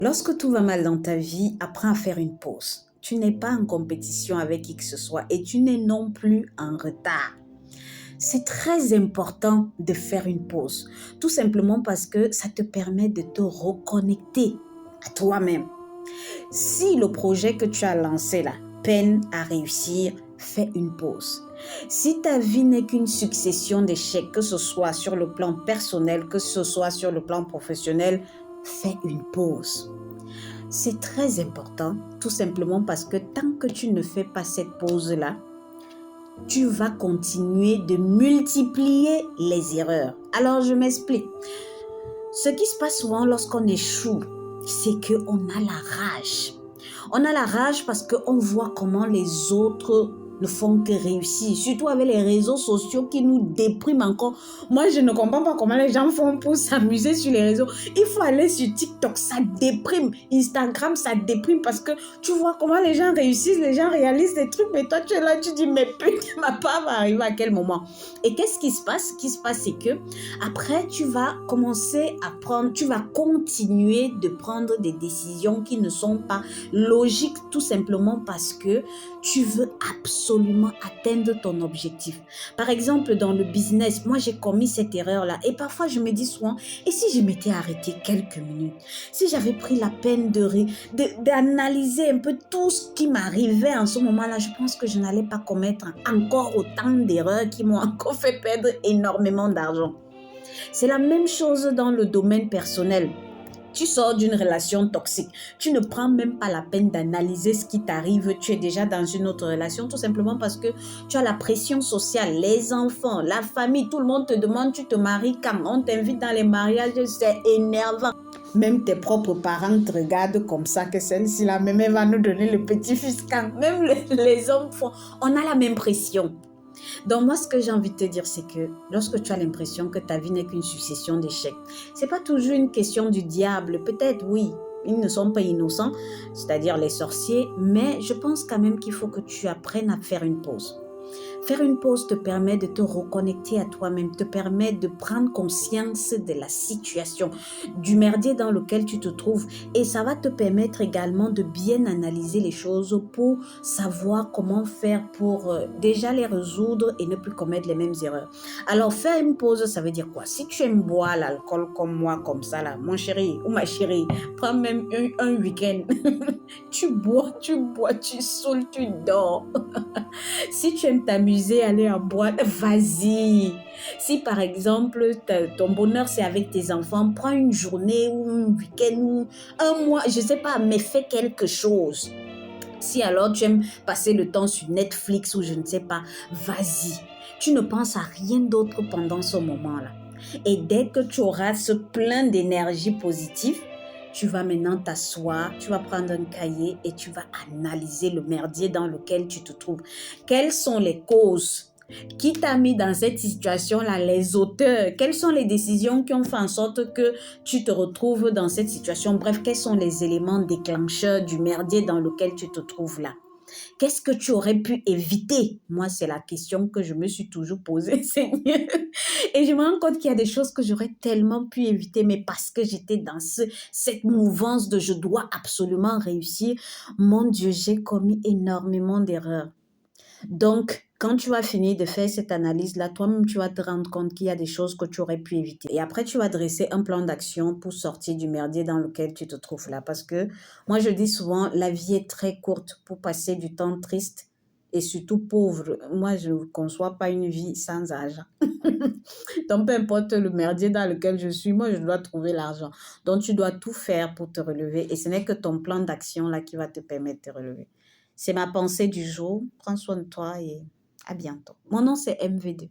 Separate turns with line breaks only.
Lorsque tout va mal dans ta vie, apprends à faire une pause. Tu n'es pas en compétition avec qui que ce soit et tu n'es non plus en retard. C'est très important de faire une pause, tout simplement parce que ça te permet de te reconnecter à toi-même. Si le projet que tu as lancé là peine à réussir, fais une pause. Si ta vie n'est qu'une succession d'échecs, que ce soit sur le plan personnel, que ce soit sur le plan professionnel, fais une pause. C'est très important, tout simplement parce que tant que tu ne fais pas cette pause-là, tu vas continuer de multiplier les erreurs. Alors, je m'explique. Ce qui se passe souvent lorsqu'on échoue, c'est qu'on a la rage. On a la rage parce qu'on voit comment les autres ne font que réussir, surtout avec les réseaux sociaux qui nous dépriment encore. Moi, je ne comprends pas comment les gens font pour s'amuser sur les réseaux. Il faut aller sur TikTok, ça déprime. Instagram, ça déprime parce que tu vois comment les gens réussissent, les gens réalisent des trucs, mais toi, tu es là, tu dis, mais putain, ma part va arriver à quel moment? Et qu'est-ce qui se passe? Ce qui se passe, c'est que après, tu vas commencer à prendre, tu vas continuer de prendre des décisions qui ne sont pas logiques, tout simplement parce que tu veux absolument atteindre ton objectif. Par exemple, dans le business, moi j'ai commis cette erreur-là et parfois je me dis souvent, et si je m'étais arrêté quelques minutes, si j'avais pris la peine d'analyser un peu tout ce qui m'arrivait en ce moment-là, je pense que je n'allais pas commettre encore autant d'erreurs qui m'ont encore fait perdre énormément d'argent. C'est la même chose dans le domaine personnel. Tu sors d'une relation toxique. Tu ne prends même pas la peine d'analyser ce qui t'arrive. Tu es déjà dans une autre relation tout simplement parce que tu as la pression sociale, les enfants, la famille. Tout le monde te demande, tu te maries quand? On t'invite dans les mariages, c'est énervant. Même tes propres parents te regardent comme ça, que celle-ci, la même, elle va nous donner le petit-fils quand? Même les hommes font. On a la même pression. Donc moi, ce que j'ai envie de te dire, c'est que lorsque tu as l'impression que ta vie n'est qu'une succession d'échecs, c'est pas toujours une question du diable. Peut-être, oui, ils ne sont pas innocents, c'est-à-dire les sorciers, mais je pense quand même qu'il faut que tu apprennes à faire une pause. Faire une pause te permet de te reconnecter à toi-même, te permet de prendre conscience de la situation, du merdier dans lequel tu te trouves et ça va te permettre également de bien analyser les choses pour savoir comment faire pour déjà les résoudre et ne plus commettre les mêmes erreurs. Alors faire une pause, ça veut dire quoi? Si tu aimes boire l'alcool comme moi, comme ça là, mon chéri ou ma chérie, prends même un week-end. tu saoules, tu dors. Si tu aimes t'amuser, aller en boîte, vas-y. Si par exemple, ton bonheur c'est avec tes enfants, prends une journée ou un week-end ou un mois, je ne sais pas, mais fais quelque chose. Si alors tu aimes passer le temps sur Netflix ou je ne sais pas, vas-y. Tu ne penses à rien d'autre pendant ce moment-là. Et dès que tu auras ce plein d'énergie positive, tu vas maintenant t'asseoir, tu vas prendre un cahier et tu vas analyser le merdier dans lequel tu te trouves. Quelles sont les causes qui t'a mis dans cette situation-là, les auteurs? Quelles sont les décisions qui ont fait en sorte que tu te retrouves dans cette situation? Bref, quels sont les éléments déclencheurs du merdier dans lequel tu te trouves là? Qu'est-ce que tu aurais pu éviter? Moi, c'est la question que je me suis toujours posée, Seigneur. Et je me rends compte qu'il y a des choses que j'aurais tellement pu éviter, mais parce que j'étais dans cette mouvance de je dois absolument réussir, mon Dieu, j'ai commis énormément d'erreurs. Donc, quand tu vas finir de faire cette analyse-là, toi-même, tu vas te rendre compte qu'il y a des choses que tu aurais pu éviter. Et après, tu vas dresser un plan d'action pour sortir du merdier dans lequel tu te trouves là. Parce que moi, je dis souvent, la vie est très courte pour passer du temps triste et surtout pauvre. Moi, je ne conçois pas une vie sans argent. Donc, peu importe le merdier dans lequel je suis, moi, je dois trouver l'argent. Donc, tu dois tout faire pour te relever. Et ce n'est que ton plan d'action là qui va te permettre de te relever. C'est ma pensée du jour. Prends soin de toi et à bientôt. Mon nom, c'est MV2.